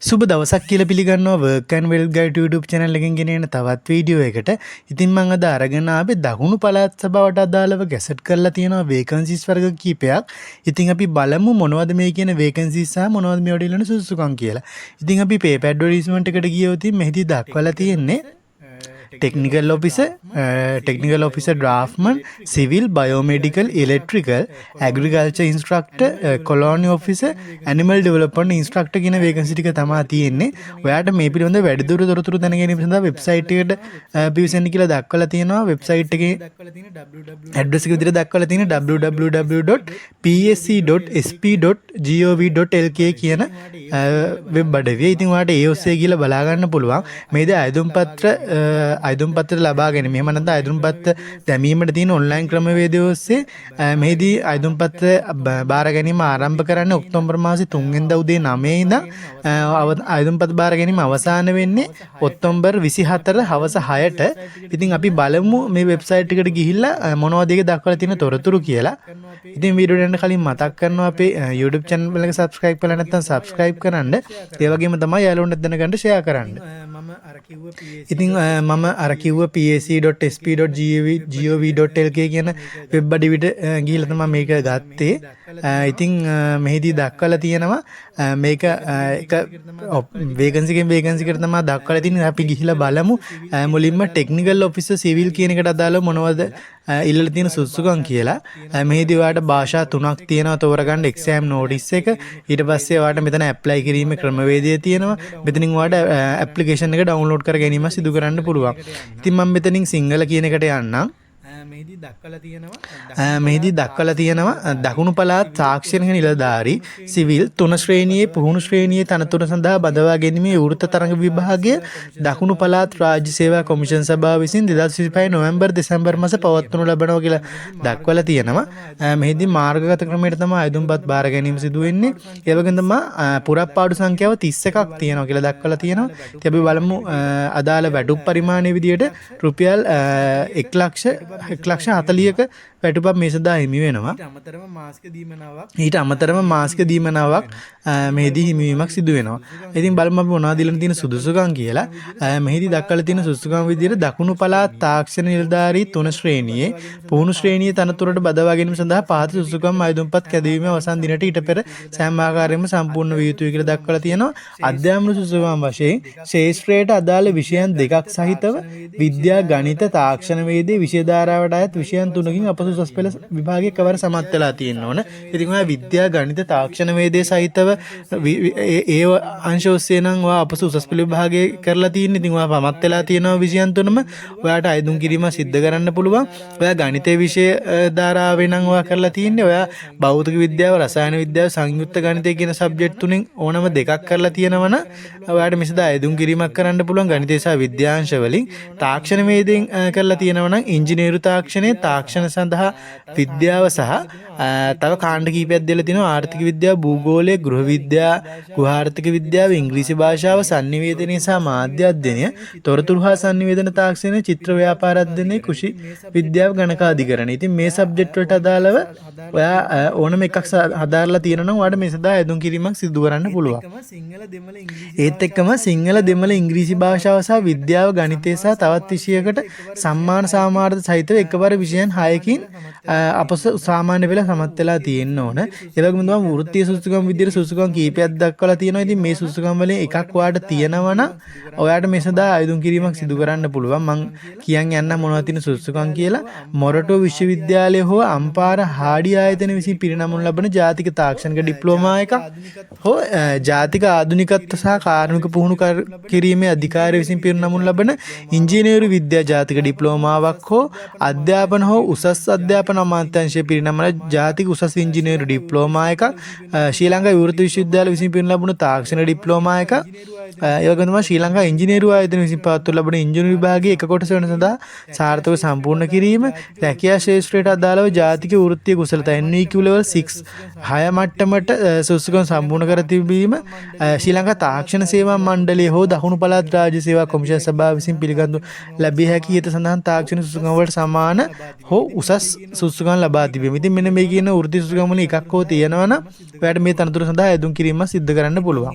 සුබ දවසක් කියලා පිළිගන්නවා work and well guide YouTube channel එකෙන් ගෙනෙන තවත් වීඩියෝ එකකට. ඉතින් මම අද අරගෙන ආවේ දකුණු පළාත් සභාවට අදාළව ගැසට් කරලා තියෙනවා vacancies වර්ග කීපයක්. ඉතින් අපි බලමු මොනවද මේ කියන vacancies සහ මොනවද මේවට ඉල්ලන සුදුසුකම් කියලා. ඉතින් අපි paper advertisement එකට ගියොත් මෙහිදී දක්වලා තියෙන්නේ technical officer draftsman, civil, biomedical, electrical, agriculture instructor, colony officer, animal development instructor කියන vacancy ටික තමයි තියෙන්නේ. ඔයාලට මේ පිළිබඳව වැඩිදුර තොරතුරු දැනගැනීම සඳහා website එකට පිවිසෙන්න කියලා දක්වලා තියෙනවා. website එකේ address එක විදිහට දක්වලා තියෙන්නේ www.psc.sp.gov.lk කියන වෙබ් අඩවිය. ඉතින් ඔයාලට ඒ ඔස්සේ ගිහලා බලා ගන්න පුළුවන්. මේද අයදුම් පත්‍ර ලබා ගැනීම. එහෙම නැත්නම් අයදුම් පත්‍ර දැමීමට තියෙන ඔන්ලයින් ක්‍රමවේදය ඔස්සේ මෙහිදී අයදුම් පත්‍ර බාර ගැනීම ආරම්භ කරන්නේ ඔක්තෝබර් මාසේ 3 වෙනිදා උදේ 9 ඉඳන් අයදුම් පත්‍ර බාර ගැනීම අවසන් වෙන්නේ ඔක්තෝබර් 24 හවස 6ට. ඉතින් අපි බලමු මේ වෙබ්සයිට් එකට ගිහිල්ලා මොනවද ඒක දක්වලා තියෙන තොරතුරු කියලා. ඉතින් වීඩියෝ යන්න කලින් මතක් කරනවා අපේ YouTube channel එක subscribe කරලා නැත්නම් subscribe කරන්න. ඒ වගේම තමයි යාළුවන්ට දැනගන්න share කරන්න. ඉතින් මම අර කිව්ව psc.sp.gov.lk කියන වෙබ් අඩවියට ගිහිල්ලා තමයි මේක ගත්තේ. ඉතින් මෙහිදී දක්වලා තියෙනවා මේක එක vacancy එකට තමයි දක්වලා තියෙන්නේ. අපි ගිහිල්ලා බලමු මුලින්ම technical officer civil කියන එකට අදාළව මොනවද ඉල්ලලා තියෙන සුදුසුකම් කියලා. මෙහිදී ඔයාලට භාෂා 3ක් තියෙනවා තෝරගන්න exam notice එක. ඊට පස්සේ ඔයාලට මෙතන apply කිරීමේ ක්‍රමවේදය තියෙනවා. මෙතනින් ඔයාලට application එක download කර ගැනීම සිදු කරන්න පුළුවන්. ඉතින් මම මෙතනින් සිංහල කියන එකට යන්නම්. මෙහිදී දක්වලා තියෙනවා දකුණු පළාත් තාක්ෂණික නිලධාරී සිවිල් 3 ශ්‍රේණියේ පුහුණු ශ්‍රේණියේ තනතුර සඳහා බදවා ගැනීමේ වෘත්ත තරඟ විභාගය දකුණු පළාත් රාජ්‍ය සේවා කොමිෂන් සභාව විසින් 2025 නොවැම්බර් දෙසැම්බර් මාස පවත්වනු ලබනවා කියලා දක්වලා තියෙනවා. මෙහිදී මාර්ගගත ක්‍රමයට තමයි අයදුම්පත් බාර ගැනීම සිදු වෙන්නේ. ඒ වගේම තමයි පුරප්පාඩු සංඛ්‍යාව 31ක් තියෙනවා කියලා දක්වලා තියෙනවා. ඉතින් අපි බලමු අදාළ වැටුප් පරිමාණය විදියට රුපියල් 1,40,ක වැටුපක් මේ සදා හිමි වෙනවා. ඊට අමතරව මාස්ක දීමනාවක් මෙහිදී හිමිවීමක් සිදු වෙනවා. ඉතින් බලමු අපි මොනවද ඉල්ලන තියෙන සුදුසුකම් කියලා. මෙහිදී දක්වලා තියෙන සුදුසුකම් විදියට දකුණු පළාත් තාක්ෂණ නිලධාරී 3 ශ්‍රේණියේ පුහුණු ශ්‍රේණියේ තනතුරට බදවා ගැනීම සඳහා පහත සුදුසුකම් අයදුම්පත් කැදවීමේ අවසන් දිනට ඊට පෙර සෑම ආකාරයෙන්ම සම්පූර්ණ විය යුතුයි කියලා දක්වලා තියෙනවා. අධ්‍යාපන සුදුසුකම් වශයෙන් ශාස්ත්‍රයට අදාළ විෂයන් දෙකක් සහිතව විද්‍යා ගණිත තාක්ෂණ වේදේ විෂය ධාරාවට අයත් විෂයන් 3කින් අපසු උසස් පෙළ විභාගයේ කවර සමත් වෙලා තියෙන්න ඕන. ඉතින් ඔයා විද්‍යා ගණිත තාක්ෂණ වේදේ සහිතව ඒ අංශ ඔස්සේ නම් ඔයා අපසු උසස් පෙළ විභාගයේ කරලා තියෙන්නේ. ඉතින් ඔයා සමත් වෙලා තියෙනවා විෂයන් 3ම. ඔයාට අයදුම් කිරීම සිද්ධ කරන්න පුළුවන්. ඔයා ගණිතයේ විෂය ධාරාවේ නම් ඔයා කරලා තියෙන්නේ. ඔයා භෞතික විද්‍යාව, රසායන විද්‍යාව, සංයුක්ත ගණිතය කියන සබ්ජෙක්ට් තුනෙන් ඕනම දෙකක් කරලා තියෙනවනම් ඔයාට මෙසදා අයදුම් කිරීමක් කරන්න පුළුවන් ගණිතය සහ විද්‍යාංශ වලින්. තාක්ෂණ වේදෙන් කරලා තියෙනවනම් ඉංජිනේරු තාක්ෂණයේ තාක්ෂණ සඳහා විද්‍යාව සහ තව කාණ්ඩ කීපයක් දෙලා තිනවා. ආර්ථික විද්‍යාව, භූගෝලය, ගෘහ විද්‍යාව, ගෘහාර්ථික විද්‍යාව, ඉංග්‍රීසි භාෂාව, sannivedana සහ මාධ්‍ය අධ්‍යයනය, තොරතුරු හා sannivedana තාක්ෂණය, චිත්‍ර ව්‍යාපාර අධ්‍යයනය, කෘෂි විද්‍යාව, ගණක අධිකරණ. ඉතින් මේ සබ්ජෙක්ට් වලට අදාළව ඔයා ඕනම එකක් හදාarලා තියෙනවා නම් ඔයාලට මේ සදා යොදුන් කිරීමක් සිදු කරන්න පුළුවන්. ඒත් එක්කම සිංහල, දෙමළ, ඉංග්‍රීසි භාෂාව සහ විද්‍යාව, ගණිතය සහ තවත් විෂයකට සම්මාන සාමාර්ථ සහිතව එකවර විෂයන් 6කින් අපස සාමාන්‍ය පෙළ සමත් වෙලා තියෙන්න ඕන. ඒ වගේම තමයි වෘත්තීය සුසුකම් විදියට සුසුකම් කීපයක් දක්වලා තියෙනවා. ඉතින් මේ සුසුකම් වලින් එකක් ඔයාලට තියෙනවා නම් ඔයාලට මේ සඳහා අයදුම් කිරීමක් සිදු කරන්න පුළුවන්. මම කියන් යන්න මොනවද තියෙන සුසුකම් කියලා. මොරටුව විශ්වවිද්‍යාලය හෝ අම්පාර හාඩි ආයතන විසින් පිරිනමනු ලබන ජාතික තාක්ෂණික ඩිප්ලෝමා එකක් හෝ ජාතික ආධුනිකත්ව සහ කාර්මික පුහුණු කිරීමේ අධිකාරිය විසින් පිරිනමනු ලබන ඉංජිනේරු විද්‍යා ජාතික ඩිප්ලෝමාවක් හෝ අධ්‍යාපන හෝ උසස් අධ්‍යාපන අමාත්‍යාංශයේ පිරිනමන ජාතික උසස් ඉංජිනේරු ඩිප්ලෝමා එකක්, ශ්‍රී ලංකා විවෘත විශ්වවිද්‍යාල විසින් පිරිනමන ලැබුණු තාක්ෂණ ඩිප්ලෝමා එකක්, ඒ වගේම තමයි ශ්‍රී ලංකා ඉංජිනේරු ආයතන විසින් පවත්වනු ලබන ඉංජිනේරු විභාගයේ එක කොටස වෙන සඳහා සාර්ථකව සම්පූර්ණ කිරීම, රැකියා ශාස්ත්‍රයට අදාළව ජාතික වෘත්තීය කුසලතා NVQ level 6 6 මට්ටමට සුසුකම් සම්පූර්ණ කර තිබීම, ශ්‍රී ලංකා තාක්ෂණ සේවා මණ්ඩලය හෝ දකුණු පළාත් රාජ්‍ය සේවා කොමිෂන් සභාව විසින් පිළිගනු ලැබිය හැකි ඊට සඳහන් තාක්ෂණ සුසුකම් වලට සමාන හෝ උසස් සුසුකම් ලබා තිබෙනවා. ඉතින් මෙන්න මේ කියන වෘත්ති සුසුකම් වලින් එකක් හෝ තියෙනවා නම් ඔයාලට මේ තනතුර සඳහා ඇදුම් කිරීම සිදු කරන්න පුළුවන්.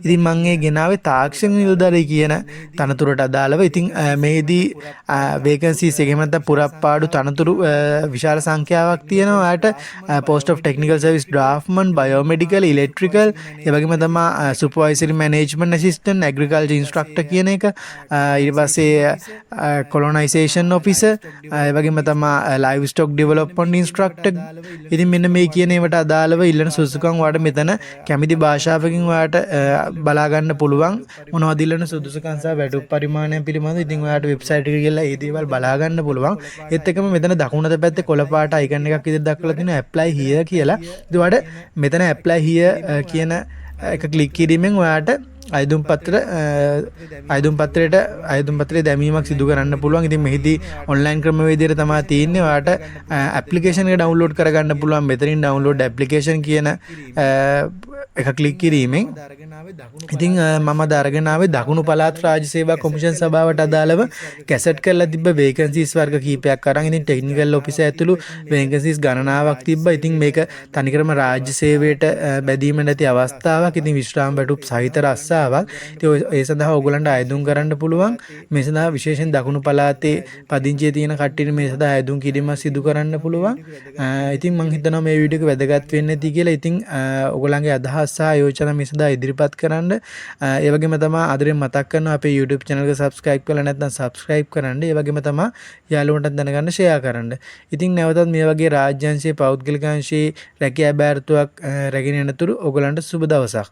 ඉතින් මම මේ ගෙනාවේ තාක්ෂණ නිලධාරී කියන තනතුරට අදාළව. ඉතින් මේදී වේකන්සිස් එකම නැත්නම් පුරප්පාඩු තනතුරු විශාල සංඛ්‍යාවක් තියෙනවා. ඔයාලට post of technical service draftsman, biomedical, electrical, ඒ වගේම තමයි supervisory management assistant, agriculture instructor කියන එක, ඊට පස්සේ colonization officer, ඒ වගේම තමයි livestock development instructor. ඉතින් මෙන්න මේ කියන ඒවාට අදාළව ඉල්ලන සුදුසුකම් ඔයාලට මෙතන කැමති භාෂාවකින් ඔයාලට බලා ගන්න පුළුවන්. මොනවද ඉල්ලන සුදුසුකම් සහ වැටුප් පරිමාණය පිළිබඳව ඉතින් ඔයාලට වෙබ්සයිට් එකේ ගිහලා ඒ දේවල් බලා ගන්න පුළුවන්. ඒත් එක්කම මෙතන දකුණත පැත්තේ කොළ පාට අයිකන් එකක් විදිහට දක්වලා තියෙනවා apply here කියලා. ඉතින් ඔයාලට මෙතන apply here කියන එක ක්ලික් කිරීමෙන් ඔයාලට අයදුම් පත්‍රයේ දැමීමක් සිදු කරන්න පුළුවන්. ඉතින් මෙහිදී ඔන්ලයින් ක්‍රමවේදයට තමයි තියෙන්නේ. ඔයාලට ඇප්ලිකේෂන් එක ඩවුන්ලෝඩ් කරගන්න පුළුවන්. මෙතනින් ඩවුන්ලෝඩ් ඇප්ලිකේෂන් කියන එක ක්ලික් කිරීමෙන් ඉතින් මම අරගෙන ආවේ දකුණු පළාත් රාජ්‍ය සේවා කොමිෂන් සභාවට අදාළව කැසට් කරලා තිබ්බ වේකන්සිස් වර්ග කීපයක් අරන්. ඉතින් ටෙක්නිකල් ඔෆිසර් ඇතුළු වේකන්සිස් ගණනාවක් තිබ්බා. ඉතින් මේක තනිකරම රාජ්‍ය සේවයට බැඳීම නැති අවස්ථාවක්. ඉතින් විශ්‍රාම වැටුප් සහිත රස්සාවක්. ඉතින් ඒ සඳහා ඕගොල්ලන්ට අයදුම් කරන්න පුළුවන්. මේ සඳහා විශේෂයෙන් දකුණු පළාතේ පදිංචියේ තියෙන කට්ටියට මේ සඳහා අයදුම් කිරීම සිදු කරන්න පුළුවන්. ඉතින් මම හිතනවා මේ වීඩියෝ එක වැදගත් වෙන්න ඇති කියලා. ඉතින් ඕගොල්ලන්ගේ අදහස් සහ යෝජනා මේ සඳහා ඉදිරිපත් කරන්න. ඒ වගේම තමයි ආදරෙන් මතක් කරනවා අපේ YouTube channel එක subscribe කරලා නැත්නම් subscribe කරන්න. ඒ වගේම තමයි යාළුවන්ටත් දැනගන්න share කරන්න. ඉතින් නැවතත් මේ වගේ රාජ්‍යාංශයේ පෞද්ගලික අංශයේ රැකියා බෑරතුවක් රැගෙන යනතුරු ඕගොල්ලන්ට සුබ දවසක්.